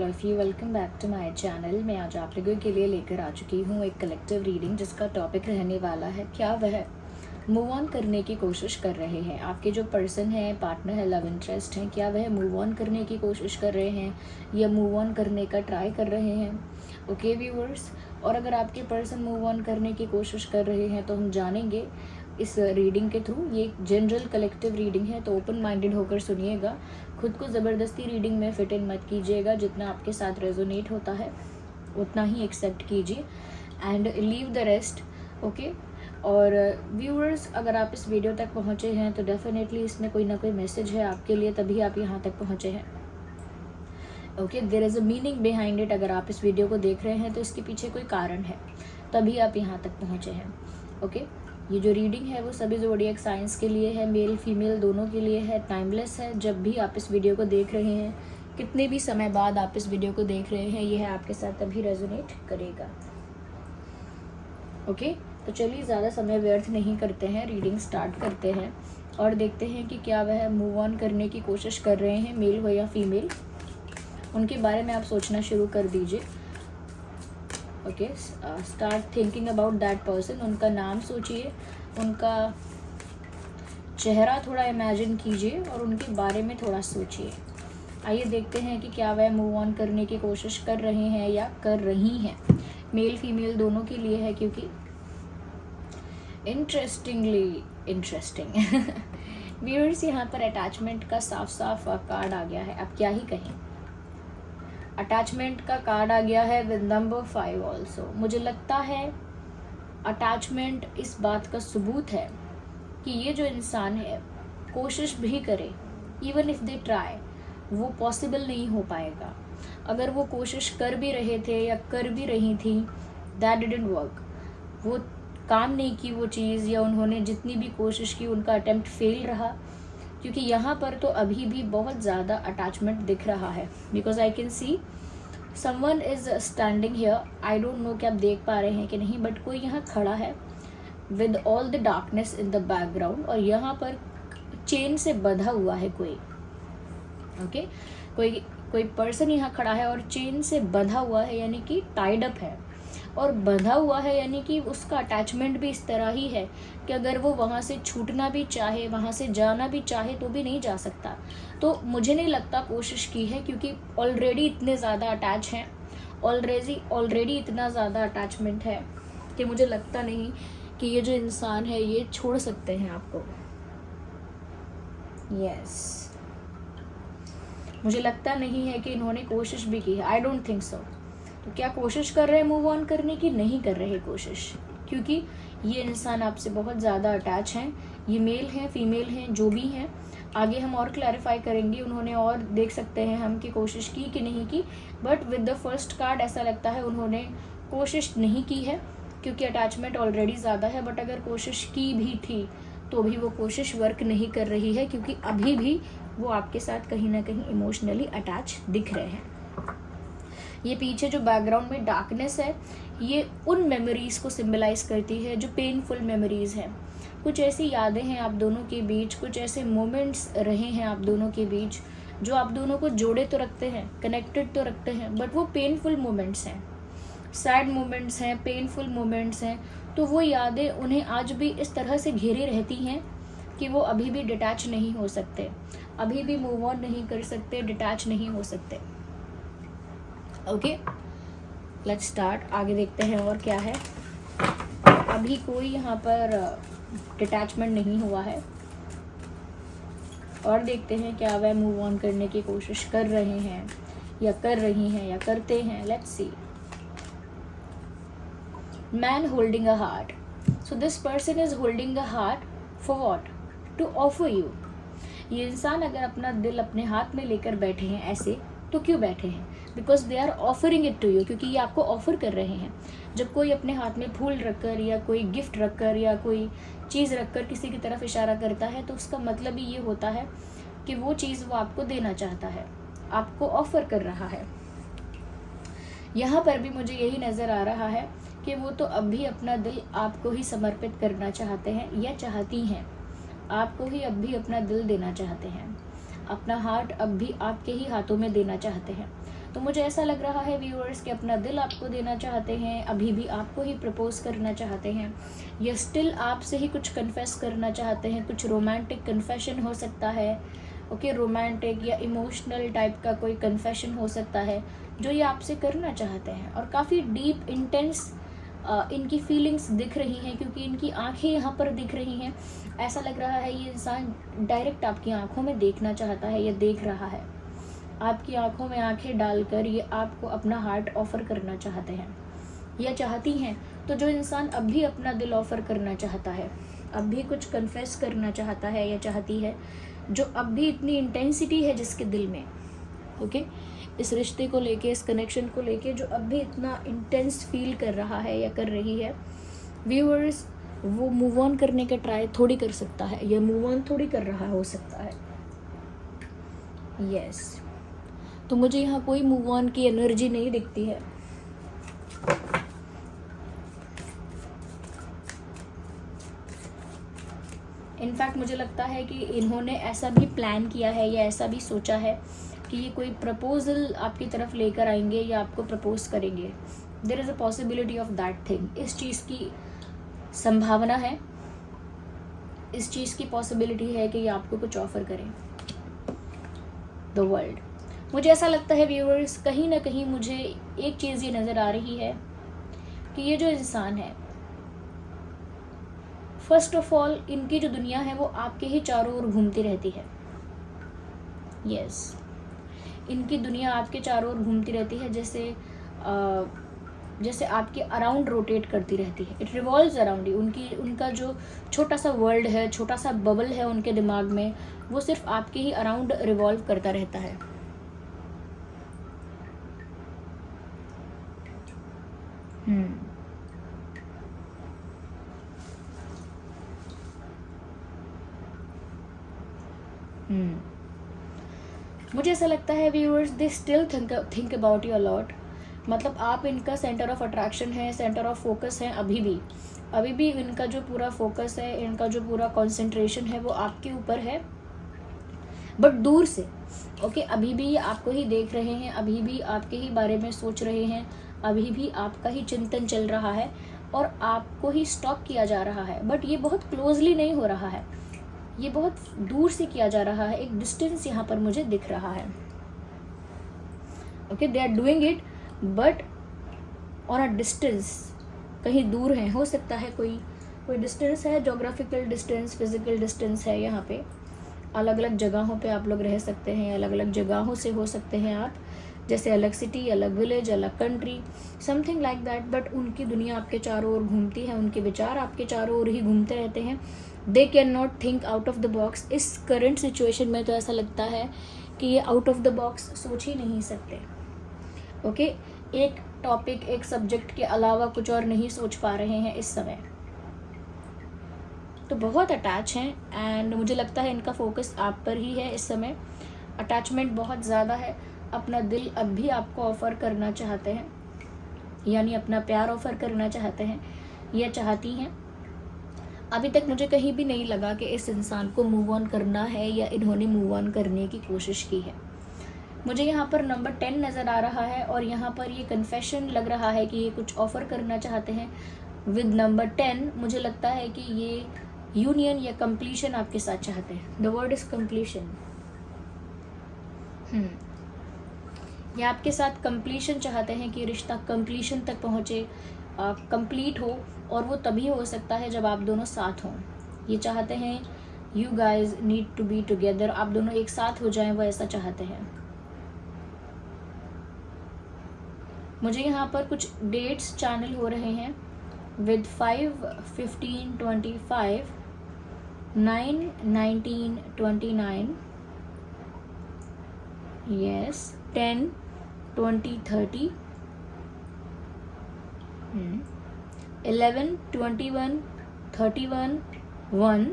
All of you, welcome back to my channel. मैं आज आप लोगों के लिए लेकर आ चुकी हूँ एक कलेक्टिव रीडिंग जिसका टॉपिक रहने वाला है क्या वह मूव ऑन करने की कोशिश कर रहे हैं। आपके जो पर्सन है, पार्टनर है, लव इंटरेस्ट है, क्या वह मूव ऑन करने की कोशिश कर रहे हैं या मूव ऑन करने का ट्राई कर रहे हैं। ओके व्यूअर्स, और अगर आपके पर्सन मूव ऑन करने की कोशिश कर रहे हैं तो हम जानेंगे इस रीडिंग के थ्रू। ये एक जनरल कलेक्टिव रीडिंग है तो ओपन माइंडेड होकर सुनिएगा। खुद को ज़बरदस्ती रीडिंग में फिट इन मत कीजिएगा। जितना आपके साथ रेजोनेट होता है उतना ही एक्सेप्ट कीजिए and leave the rest. Okay, और व्यूअर्स, अगर आप इस वीडियो तक पहुँचे हैं तो डेफिनेटली इसमें कोई ना कोई मैसेज है आपके लिए, तभी आप यहाँ तक पहुँचे हैं। Okay, there is a meaning behind it. अगर आप इस वीडियो को देख रहे हैं तो इसके पीछे कोई कारण है, तभी आप यहाँ तक पहुँचे हैं। ओके, ये जो रीडिंग है वो सभी ज़ोडिएक साइंस के लिए है, मेल फीमेल दोनों के लिए है, टाइमलेस है। जब भी आप इस वीडियो को देख रहे हैं, कितने भी समय बाद आप इस वीडियो को देख रहे हैं, यह आपके साथ तभी रेजोनेट करेगा। ओके, तो चलिए ज़्यादा समय व्यर्थ नहीं करते हैं, रीडिंग स्टार्ट करते हैं और देखते हैं कि क्या वह मूव ऑन करने की कोशिश कर रहे हैं, मेल हो या फीमेल। उनके बारे में आप सोचना शुरू कर दीजिए। Okay, start thinking about that person. उनका नाम सोचिए, उनका चेहरा थोड़ा इमेजिन कीजिए और उनके बारे में थोड़ा सोचिए। आइए देखते हैं कि क्या वह मूव ऑन करने की कोशिश कर रहे हैं या कर रही हैं। मेल फीमेल दोनों के लिए है, क्योंकि इंटरेस्टिंग व्यूअर्स, यहाँ पर अटैचमेंट का साफ साफ कार्ड आ गया है। अब क्या ही कहें, अटैचमेंट का कार्ड आ गया है विद नंबर 5 ऑल्सो। मुझे लगता है अटैचमेंट इस बात का सबूत है कि ये जो इंसान है कोशिश भी करे, इवन इफ दे ट्राई, वो पॉसिबल नहीं हो पाएगा। अगर वो कोशिश कर भी रहे थे या कर भी रही थी, दैट डिडंट वर्क, वो काम नहीं की वो चीज़, या उन्होंने जितनी भी कोशिश की उनका अटेम्प्ट फेल रहा। क्योंकि यहाँ पर तो अभी भी बहुत ज़्यादा अटैचमेंट दिख रहा है, because I can see someone is standing here. I don't know कि आप देख पा रहे हैं कि नहीं, बट कोई यहाँ खड़ा है with all the darkness in the background, और यहाँ पर चेन से बंधा हुआ है कोई। ओके, कोई पर्सन यहाँ खड़ा है और चेन से बंधा हुआ है, यानी कि टाइड अप है। और बंधा हुआ है यानी कि उसका अटैचमेंट भी इस तरह ही है कि अगर वो वहाँ से छूटना भी चाहे, वहाँ से जाना भी चाहे तो भी नहीं जा सकता। तो मुझे नहीं लगता कोशिश की है, क्योंकि ऑलरेडी इतने ज़्यादा अटैच हैं, ऑलरेडी इतना ज़्यादा अटैचमेंट है कि मुझे लगता नहीं कि ये जो इंसान है ये छोड़ सकते हैं आपको। यस, मुझे लगता नहीं है कि इन्होंने कोशिश भी की है। I don't think so. तो क्या कोशिश कर रहे हैं मूव ऑन करने की? नहीं कर रहे कोशिश, क्योंकि ये इंसान आपसे बहुत ज़्यादा अटैच हैं। ये मेल हैं, फीमेल हैं, जो भी हैं, आगे हम और क्लैरिफाई करेंगे। उन्होंने और देख सकते हैं हम कि कोशिश की कि नहीं की, but with the first card ऐसा लगता है उन्होंने कोशिश नहीं की है, क्योंकि अटैचमेंट ऑलरेडी ज़्यादा है। बट अगर कोशिश की भी थी तो भी वो कोशिश वर्क नहीं कर रही है, क्योंकि अभी भी वो आपके साथ कहीं ना कहीं इमोशनली अटैच दिख रहे हैं। ये पीछे जो बैकग्राउंड में डार्कनेस है, ये उन मेमोरीज़ को सिंबलाइज करती है जो पेनफुल मेमोरीज़ हैं। कुछ ऐसी यादें हैं आप दोनों के बीच, कुछ ऐसे मोमेंट्स रहे हैं आप दोनों के बीच जो आप दोनों को जोड़े तो रखते हैं, कनेक्टेड तो रखते हैं, बट वो पेनफुल मोमेंट्स हैं, सैड मोमेंट्स हैं, पेनफुल मोमेंट्स हैं। तो वो यादें उन्हें आज भी इस तरह से घेरे रहती हैं कि वो अभी भी डिटैच नहीं हो सकते, अभी भी मूव ऑन नहीं कर सकते, डिटैच नहीं हो सकते। Okay, let's start. आगे देखते हैं और क्या है। अभी कोई यहाँ पर डिटैचमेंट नहीं हुआ है, और देखते हैं क्या वह मूव ऑन करने की कोशिश कर रहे हैं या कर रही हैं या करते हैं। Let's see. Man holding a heart. So this person is holding a heart for what? To offer you. ये इंसान अगर अपना दिल अपने हाथ में लेकर बैठे हैं ऐसे, तो क्यों बैठे हैं? Because they are offering it to you, क्योंकि ये आपको ऑफर कर रहे हैं। जब कोई अपने हाथ में फूल रखकर या कोई गिफ्ट रखकर या कोई चीज़ रखकर किसी की तरफ इशारा करता है, तो उसका मतलब ही ये होता है कि वो चीज़ वो आपको देना चाहता है, आपको ऑफर कर रहा है। यहाँ पर भी मुझे यही नज़र आ रहा है कि वो तो अब भी अपना दिल आपको ही समर्पित करना चाहते हैं या चाहती हैं, आपको ही अब भी अपना दिल देना चाहते हैं, अपना हार्ट अब भी आपके ही हाथों में देना चाहते हैं। तो मुझे ऐसा लग रहा है व्यूअर्स कि अपना दिल आपको देना चाहते हैं, अभी भी आपको ही प्रपोज करना चाहते हैं, या स्टिल आपसे ही कुछ कन्फेस करना चाहते हैं। कुछ रोमांटिक कन्फेशन हो सकता है, ओके, रोमांटिक या इमोशनल टाइप का कोई कन्फेशन हो सकता है जो ये आपसे करना चाहते हैं। और काफ़ी डीप इंटेंस इनकी फीलिंग्स दिख रही हैं, क्योंकि इनकी आंखें यहाँ पर दिख रही हैं। ऐसा लग रहा है ये इंसान डायरेक्ट आपकी आंखों में देखना चाहता है या देख रहा है। आपकी आंखों में आंखें डालकर ये आपको अपना हार्ट ऑफ़र करना चाहते हैं या चाहती हैं। तो जो इंसान अब भी अपना दिल ऑफ़र करना चाहता है, अब भी कुछ कन्फेस करना चाहता है या चाहती है, जो अब भी इतनी इंटेंसिटी है जिसके दिल में, ओके, इस रिश्ते को लेके, इस कनेक्शन को लेके, जो अब भी इतना इंटेंस फील कर रहा है या कर रही है, व्यूअर्स, वो मूव ऑन करने का ट्राई थोड़ी कर सकता है या मूव ऑन थोड़ी कर रहा हो सकता है। यस, तो मुझे यहाँ कोई मूव ऑन की एनर्जी नहीं दिखती है। इनफैक्ट मुझे लगता है कि इन्होंने ऐसा भी प्लान किया है या ऐसा भी सोचा है कि ये कोई प्रपोजल आपकी तरफ लेकर आएंगे या आपको प्रपोज करेंगे। There is a possibility of that thing. इस चीज़ की संभावना है, इस चीज़ की पॉसिबिलिटी है कि ये आपको कुछ ऑफ़र करें। द वर्ल्ड, मुझे ऐसा लगता है व्यूअर्स, कहीं ना कहीं मुझे एक चीज़ ये नज़र आ रही है कि ये जो इंसान है, फर्स्ट ऑफ ऑल इनकी जो दुनिया है वो आपके ही चारों ओर घूमती रहती है। यस, इनकी दुनिया आपके चारों ओर घूमती रहती है, जैसे आपके अराउंड रोटेट करती रहती है। It revolves around you. उनका जो छोटा सा वर्ल्ड है, छोटा सा बबल है उनके दिमाग में, वो सिर्फ आपके ही अराउंड रिवॉल्व करता रहता है। मुझे ऐसा लगता है viewers, they still think about you a lot. मतलब आप इनका सेंटर ऑफ अट्रैक्शन है, सेंटर ऑफ फोकस है। अभी भी इनका जो पूरा फोकस है, इनका जो पूरा कंसंट्रेशन है वो आपके ऊपर है, बट दूर से, ओके। अभी भी आपको ही देख रहे हैं, अभी भी आपके ही बारे में सोच रहे हैं, अभी भी आपका ही चिंतन चल रहा है और आपको ही स्टॉक किया जा रहा है। बट ये बहुत क्लोजली नहीं हो रहा है, ये बहुत दूर से किया जा रहा है। एक डिस्टेंस यहाँ पर मुझे दिख रहा है, okay. They are doing it but on a distance, कहीं दूर है। हो सकता है कोई डिस्टेंस है, जोग्राफिकल डिस्टेंस, फिजिकल डिस्टेंस है। यहाँ पे अलग अलग जगहों पे आप लोग रह सकते हैं, अलग अलग जगहों से हो सकते हैं आप, जैसे अलग सिटी, अलग विलेज, अलग country, something like that. But उनकी दुनिया आपके चारों ओर घूमती है, उनके विचार आपके चारों ओर ही घूमते रहते हैं। They can not think out of the box. इस करंट सिचुएशन में तो ऐसा लगता है कि ये आउट ऑफ द बॉक्स सोच ही नहीं सकते, ओके। एक टॉपिक, एक सब्जेक्ट के अलावा कुछ और नहीं सोच पा रहे हैं इस समय। तो बहुत अटैच हैं एंड मुझे लगता है इनका फोकस आप पर ही है इस समय। अटैचमेंट बहुत ज़्यादा है। अपना दिल अब भी आपको ऑफ़र करना चाहते हैं, यानी अपना प्यार ऑफ़र करना चाहते हैं या चाहती हैं। अभी तक मुझे कहीं भी नहीं लगा कि इस इंसान को मूव ऑन करना है या इन्होंने मूव ऑन करने की कोशिश की है। मुझे यहाँ पर नंबर 10 नज़र आ रहा है और यहाँ पर ये कन्फेशन लग रहा है कि ये कुछ ऑफ़र करना चाहते हैं। विद नंबर 10 मुझे लगता है कि ये यूनियन या कंप्लीशन आपके साथ चाहते हैं। The word is completion. ये आपके साथ कंप्लीशन चाहते हैं कि रिश्ता कंप्लीशन तक पहुँचे, कंप्लीट हो, और वो तभी हो सकता है जब आप दोनों साथ हों। ये चाहते हैं you guys need to be together, आप दोनों एक साथ हो जाएं, वो ऐसा चाहते हैं। मुझे यहाँ पर कुछ डेट्स चैनल हो रहे हैं विद 5, 15, 25, 9, 19, 29, yes, 10, 20, 30, 11, 21, 31, 1,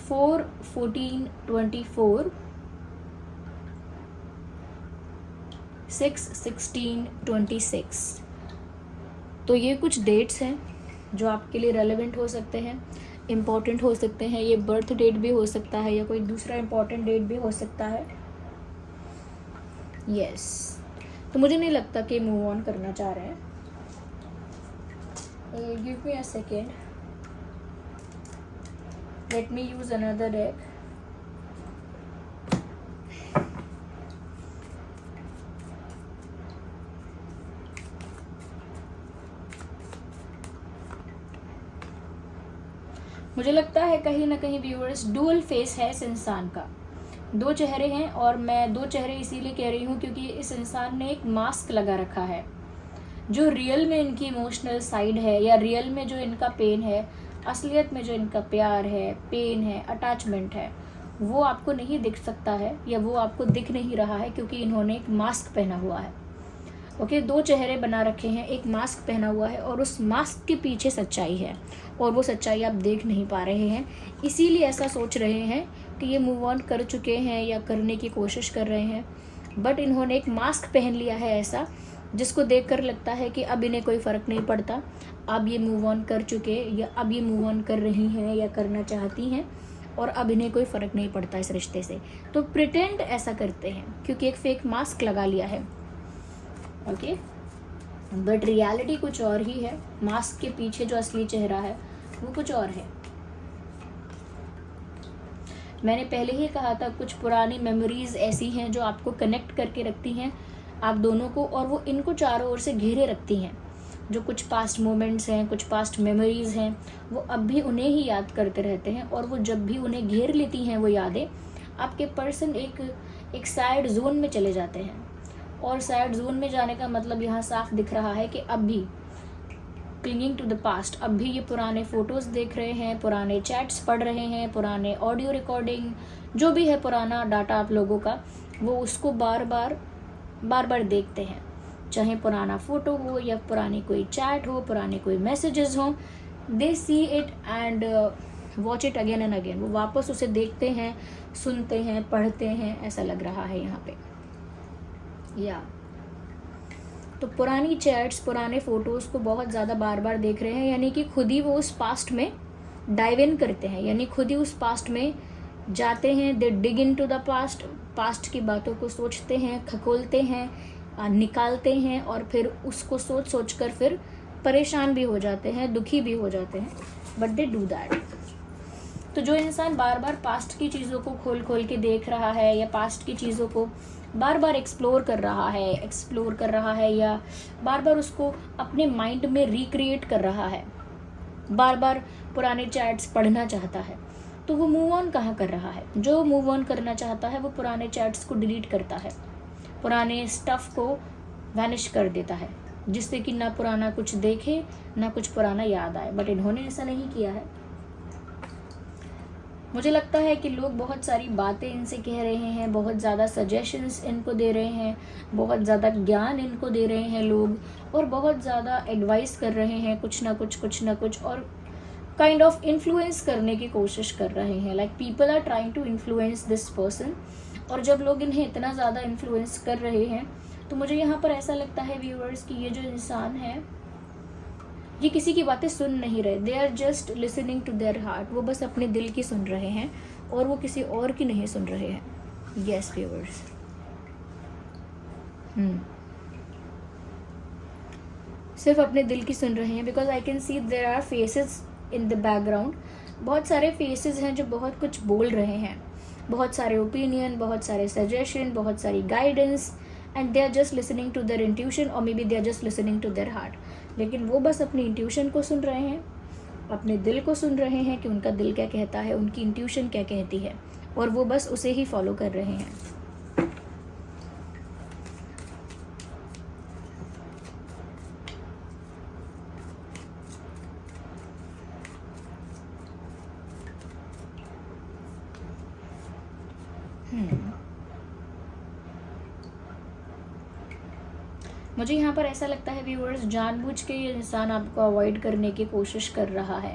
4, 14, 24, 6, 16, 26। तो ये कुछ डेट्स हैं जो आपके लिए रेलेवेंट हो सकते हैं, इम्पॉर्टेंट हो सकते हैं। ये बर्थ डेट भी हो सकता है या कोई दूसरा इम्पॉर्टेंट डेट भी हो सकता है। यस, तो मुझे नहीं लगता कि मूव ऑन करना चाह रहे हैं। Give me a second, let me use another deck. मुझे लगता है कहीं ना कहीं व्यूअर्स डुअल फेस है इस इंसान का, दो चेहरे हैं। और मैं दो चेहरे इसीलिए कह रही हूँ क्योंकि इस इंसान ने एक मास्क लगा रखा है। जो रियल में इनकी इमोशनल साइड है या रियल में जो इनका पेन है, असलियत में जो इनका प्यार है, पेन है, अटैचमेंट है, वो आपको नहीं दिख सकता है या वो आपको दिख नहीं रहा है क्योंकि इन्होंने एक मास्क पहना हुआ है। ओके, दो चेहरे बना रखे हैं, एक मास्क पहना हुआ है और उस मास्क के पीछे सच्चाई है और वो सच्चाई आप देख नहीं पा रहे हैं। इसीलिए ऐसा सोच रहे हैं कि ये मूव ऑन कर चुके हैं या करने की कोशिश कर रहे हैं, बट इन्होंने एक मास्क पहन लिया है ऐसा जिसको देखकर लगता है कि अब इन्हें कोई फ़र्क नहीं पड़ता, अब ये मूव ऑन कर चुके या अब ये मूव ऑन कर रही हैं या करना चाहती हैं और अब इन्हें कोई फ़र्क नहीं पड़ता इस रिश्ते से। तो प्रिटेंड ऐसा करते हैं क्योंकि एक फेक मास्क लगा लिया है। ओके, बट रियलिटी कुछ और ही है। मास्क के पीछे जो असली चेहरा है वो कुछ और है। मैंने पहले ही कहा था कुछ पुरानी मेमोरीज ऐसी हैं जो आपको कनेक्ट करके रखती हैं आप दोनों को, और वो इनको चारों ओर से घेरे रखती हैं। जो कुछ पास्ट मोमेंट्स हैं, कुछ पास्ट मेमोरीज हैं, वो अब भी उन्हें ही याद करते रहते हैं और वो जब भी उन्हें घेर लेती हैं वो यादें, आपके पर्सन एक सैड जोन में चले जाते हैं। और सैड जोन में जाने का मतलब यहाँ साफ दिख रहा है कि अब भी क्लिंगिंग टू द पास्ट, अब भी ये पुराने फ़ोटोज़ देख रहे हैं, पुराने चैट्स पढ़ रहे हैं, पुराने ऑडियो रिकॉर्डिंग जो भी है पुराना डाटा आप लोगों का, वो उसको बार बार देखते हैं। चाहे पुराना फ़ोटो हो या पुरानी कोई चैट हो, पुराने कोई मैसेजेस हों, they see it and watch it again and again. वो वापस उसे देखते हैं, सुनते हैं, पढ़ते हैं, ऐसा लग रहा है यहाँ पे। या तो पुरानी चैट्स, पुराने फ़ोटोज़ को बहुत ज़्यादा बार बार देख रहे हैं, यानी कि खुद ही वो उस पास्ट में डाइव इन करते हैं, यानी खुद ही उस पास्ट में जाते हैं। दे डिग इन टू द पास्ट, पास्ट की बातों को सोचते हैं, खकोलते हैं, निकालते हैं और फिर उसको सोच कर फिर परेशान भी हो जाते हैं, दुखी भी हो जाते हैं, बट दे डू दैट। तो जो इंसान बार बार पास्ट की चीज़ों को खोल के देख रहा है या पास्ट की चीज़ों को बार बार एक्सप्लोर कर रहा है या बार बार उसको अपने माइंड में रिक्रिएट कर रहा है, बार बार पुराने चैट्स पढ़ना चाहता है, तो वो मूव ऑन कहाँ कर रहा है? जो मूव ऑन करना चाहता है वो पुराने चैट्स को डिलीट करता है, पुराने स्टफ़ को वैनिश कर देता है, जिससे कि ना पुराना कुछ देखे ना कुछ पुराना याद आए। बट इन्होंने ऐसा नहीं किया है। मुझे लगता है कि लोग बहुत सारी बातें इनसे कह रहे हैं, बहुत ज़्यादा सजेशंस इनको दे रहे हैं, बहुत ज़्यादा ज्ञान इनको दे रहे हैं लोग, और बहुत ज़्यादा एडवाइस कर रहे हैं, कुछ ना कुछ, और काइंड ऑफ इन्फ्लुएंस करने की कोशिश कर रहे हैं। Like people are trying to influence this person. और जब लोग इन्हें इतना ज़्यादा इन्फ्लुएंस कर रहे हैं तो मुझे यहाँ पर ऐसा लगता है व्यूअर्स कि ये जो इंसान है ये किसी की बातें सुन नहीं रहे। They are just listening to their heart. वो बस अपने दिल की सुन रहे हैं और वो किसी और की नहीं सुन रहे हैं। यस व्यूअर्स, सिर्फ अपने दिल की सुन रहे हैं। Because I can see there are faces in the background. बहुत सारे फेसेस हैं जो बहुत कुछ बोल रहे हैं, बहुत सारे ओपिनियन, बहुत सारे सजेशन, बहुत सारी guidance, and they are just listening to their intuition और maybe they are just listening to their heart. लेकिन वो बस अपनी इंट्यूशन को सुन रहे हैं, अपने दिल को सुन रहे हैं कि उनका दिल क्या कहता है, उनकी इंट्यूशन क्या कहती है, और वो बस उसे ही फॉलो कर रहे हैं। मुझे यहाँ पर ऐसा लगता है व्यूअर्स, जानबूझ के ये इंसान आपको अवॉइड करने की कोशिश कर रहा है।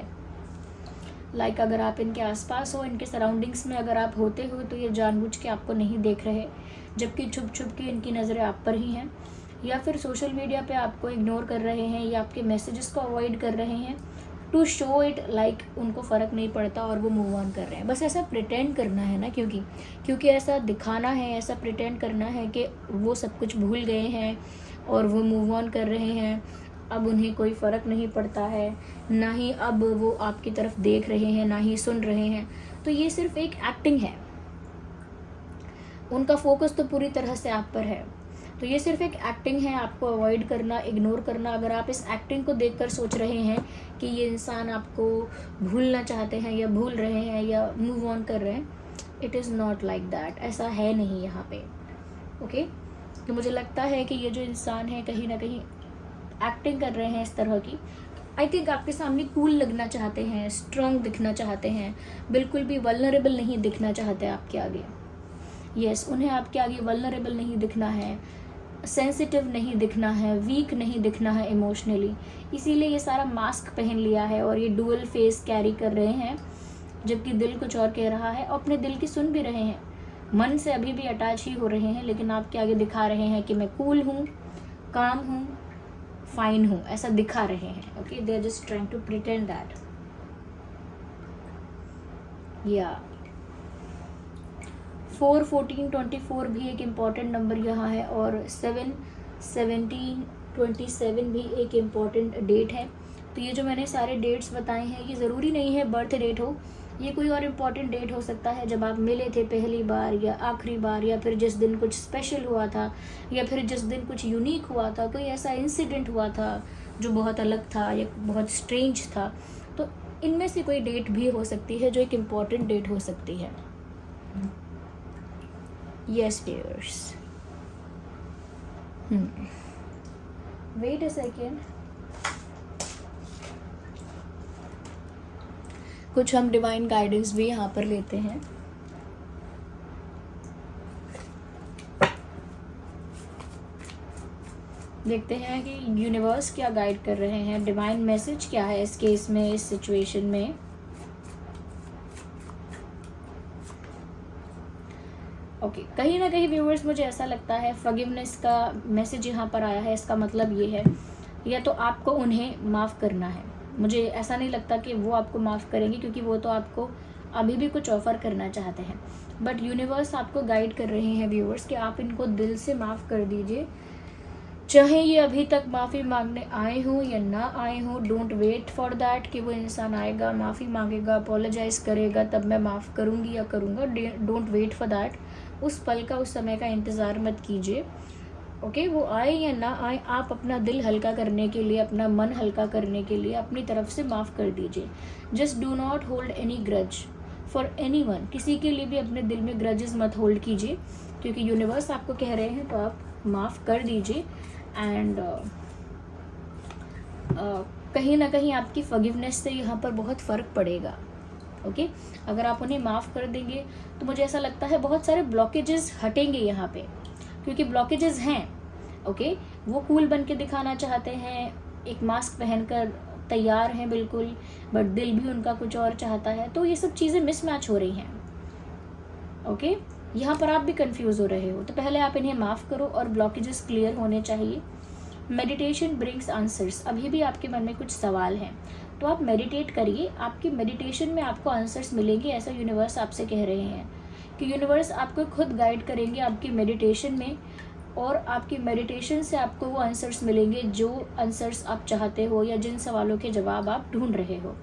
लाइक अगर आप इनके आसपास हो, इनके सराउंडिंग्स में अगर आप होते हो, तो ये जानबूझ के आपको नहीं देख रहे, जबकि छुप छुप के इनकी नज़रें आप पर ही हैं, या फिर सोशल मीडिया पे आपको इग्नोर कर रहे हैं या आपके मैसेजेस को अवॉइड कर रहे हैं टू शो इट लाइक उनको फ़र्क नहीं पड़ता और वो मूव ऑन कर रहे हैं। बस ऐसा प्रिटेंड करना है ना, क्योंकि ऐसा दिखाना है, ऐसा प्रिटेंड करना है कि वो सब कुछ भूल गए हैं और वो मूव ऑन कर रहे हैं, अब उन्हें कोई फ़र्क नहीं पड़ता है, ना ही अब वो आपकी तरफ देख रहे हैं, ना ही सुन रहे हैं। तो ये सिर्फ एक एक्टिंग है, उनका फोकस तो पूरी तरह से आप पर है। तो ये सिर्फ एक एक्टिंग है, आपको अवॉइड करना, इग्नोर करना। अगर आप इस एक्टिंग को देखकर सोच रहे हैं कि ये इंसान आपको भूलना चाहते हैं या भूल रहे हैं या मूव ऑन कर रहे हैं, it is not like that, ऐसा है नहीं यहाँ पे। ओके, तो मुझे लगता है कि ये जो इंसान है कहीं ना कहीं एक्टिंग कर रहे हैं इस तरह की। आई थिंक आपके सामने कूल लगना चाहते हैं, स्ट्रॉन्ग दिखना चाहते हैं, बिल्कुल भी वल्नरेबल नहीं दिखना चाहते आपके आगे। यस, उन्हें आपके आगे वल्नरेबल नहीं दिखना है, सेंसिटिव नहीं दिखना है, वीक नहीं दिखना है इमोशनली। इसीलिए ये सारा मास्क पहन लिया है और ये डुअल फेस कैरी कर रहे हैं, जबकि दिल कुछ और कह रहा है। अपने दिल की सुन भी रहे हैं, मन से अभी भी अटैच ही हो रहे हैं, लेकिन आपके आगे दिखा रहे हैं कि मैं कूल हूँ, काम हूँ, फाइन हूँ, ऐसा दिखा रहे हैं। Okay, they are just trying to pretend that. या 4, 14, 24 भी एक इम्पॉर्टेंट नंबर यहाँ है, और 7, 17, 27 भी एक इम्पॉर्टेंट डेट है। तो ये जो मैंने सारे डेट्स बताए हैं, ये ज़रूरी नहीं है बर्थ डेट हो, ये कोई और इम्पॉर्टेंट डेट हो सकता है, जब आप मिले थे पहली बार या आखिरी बार, या फिर जिस दिन कुछ स्पेशल हुआ था, या फिर जिस दिन कुछ यूनिक हुआ था, कोई ऐसा इंसिडेंट हुआ था जो बहुत अलग था या बहुत स्ट्रेंज था। तो इनमें से कोई डेट भी हो सकती है जो एक इम्पॉर्टेंट डेट हो सकती है। Yes, viewers. Wait a second. कुछ हम डिवाइन गाइडेंस भी यहाँ पर लेते हैं। देखते हैं कि यूनिवर्स क्या गाइड कर रहे हैं, डिवाइन मैसेज क्या है इस केस में, इस सिचुएशन में। ओके, कहीं ना कहीं व्यूअर्स मुझे ऐसा लगता है फॉरगिवनेस का मैसेज यहाँ पर आया है। इसका मतलब ये है, या तो आपको उन्हें माफ़ करना है। मुझे ऐसा नहीं लगता कि वो आपको माफ़ करेंगे, क्योंकि वो तो आपको अभी भी कुछ ऑफ़र करना चाहते हैं। बट यूनिवर्स आपको गाइड कर रहे हैं व्यूअर्स कि आप इनको दिल से माफ़ कर दीजिए, चाहे ये अभी तक माफ़ी मांगने आए हों या ना आए हों। डोंट वेट फॉर दैट कि वो इंसान आएगा, माफ़ी मांगेगा, अपोलोजाइज़ करेगा, तब मैं माफ़ करूँगी या करूँगा। Don't wait for that. उस पल का, उस समय का इंतज़ार मत कीजिए। ओके, वो आए या ना आए, आप अपना दिल हल्का करने के लिए, अपना मन हल्का करने के लिए अपनी तरफ से माफ़ कर दीजिए। Just do not hold any grudge for anyone. किसी के लिए भी अपने दिल में ग्रजेस मत होल्ड कीजिए, क्योंकि यूनिवर्स आपको कह रहे हैं, तो आप माफ़ कर दीजिए। एंड कहीं ना कहीं आपकी फॉरगिवनेस से यहाँ पर बहुत फ़र्क पड़ेगा। ओके, अगर आप उन्हें माफ़ कर देंगे तो मुझे ऐसा लगता है बहुत सारे ब्लॉकेजेस हटेंगे यहाँ पे, क्योंकि ब्लॉकेजेस हैं। ओके, वो कूल बन के दिखाना चाहते हैं, एक मास्क पहनकर तैयार हैं बिल्कुल, बट दिल भी उनका कुछ और चाहता है। तो ये सब चीज़ें मिसमैच हो रही हैं। ओके, यहाँ पर आप भी कंफ्यूज हो रहे हो, तो पहले आप इन्हें माफ़ करो और ब्लॉकेजेस क्लियर होने चाहिए। Meditation brings answers. अभी भी आपके मन में कुछ सवाल हैं, तो आप मेडिटेट करिए, आपकी मेडिटेशन में आपको आंसर्स मिलेंगे, ऐसा यूनिवर्स आपसे कह रहे हैं कि यूनिवर्स आपको खुद गाइड करेंगे आपकी मेडिटेशन में, और आपकी मेडिटेशन से आपको वो आंसर्स मिलेंगे जो आंसर्स आप चाहते हो या जिन सवालों के जवाब आप ढूंढ रहे हो।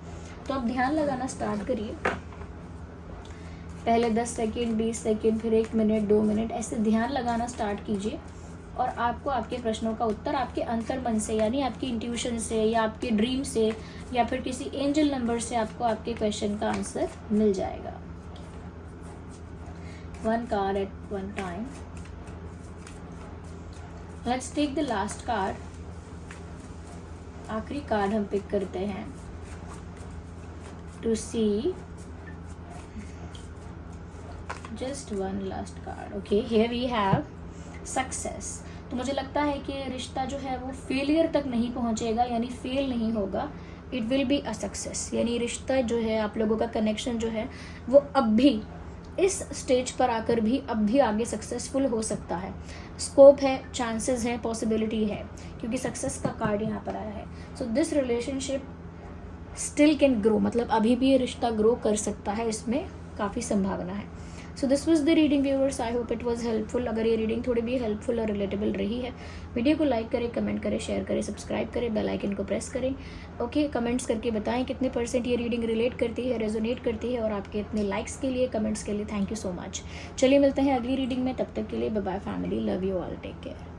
तो आप ध्यान लगाना स्टार्ट करिए। पहले 10 सेकेंड, 20 सेकेंड, फिर 1 मिनट, 2 मिनट, ऐसे ध्यान लगाना स्टार्ट कीजिए, और आपको आपके प्रश्नों का उत्तर आपके अंतर्मन से, यानी आपकी इंट्यूशन से या आपके ड्रीम से या फिर किसी एंजल नंबर से आपको आपके क्वेश्चन का आंसर मिल जाएगा। 1 card at one time. Let's take the last card. आखिरी कार्ड हम पिक करते हैं to see just one last card. Okay, here we have success. तो मुझे लगता है कि रिश्ता जो है वो फेलियर तक नहीं पहुंचेगा, यानी फेल नहीं होगा। It will be a success, यानी रिश्ता जो है, आप लोगों का कनेक्शन जो है वो अब भी इस स्टेज पर आकर भी अब भी आगे सक्सेसफुल हो सकता है। स्कोप है, चांसेस हैं, पॉसिबिलिटी है, क्योंकि सक्सेस का कार्ड यहाँ पर आया है। So this relationship still can grow, मतलब अभी भी ये रिश्ता ग्रो कर सकता है, इसमें काफ़ी संभावना है। So this was the reading viewers, I hope it was helpful. अगर ये रीडिंग थोड़ी भी हेल्पफुल और रिलेटेबल रही है, वीडियो को लाइक करें, कमेंट करें, शेयर करें, सब्सक्राइब करें, बेल आइकन को प्रेस करें। ओके, कमेंट्स करके बताएं कितने % ये रीडिंग रिलेट करती है, रेजोनेट करती है, और आपके इतने लाइक्स के लिए, कमेंट्स के लिए थैंक यू सो मच। चलिए मिलते हैं अगली रीडिंग में, तब तक के लिए bye bye family, love you all, take care.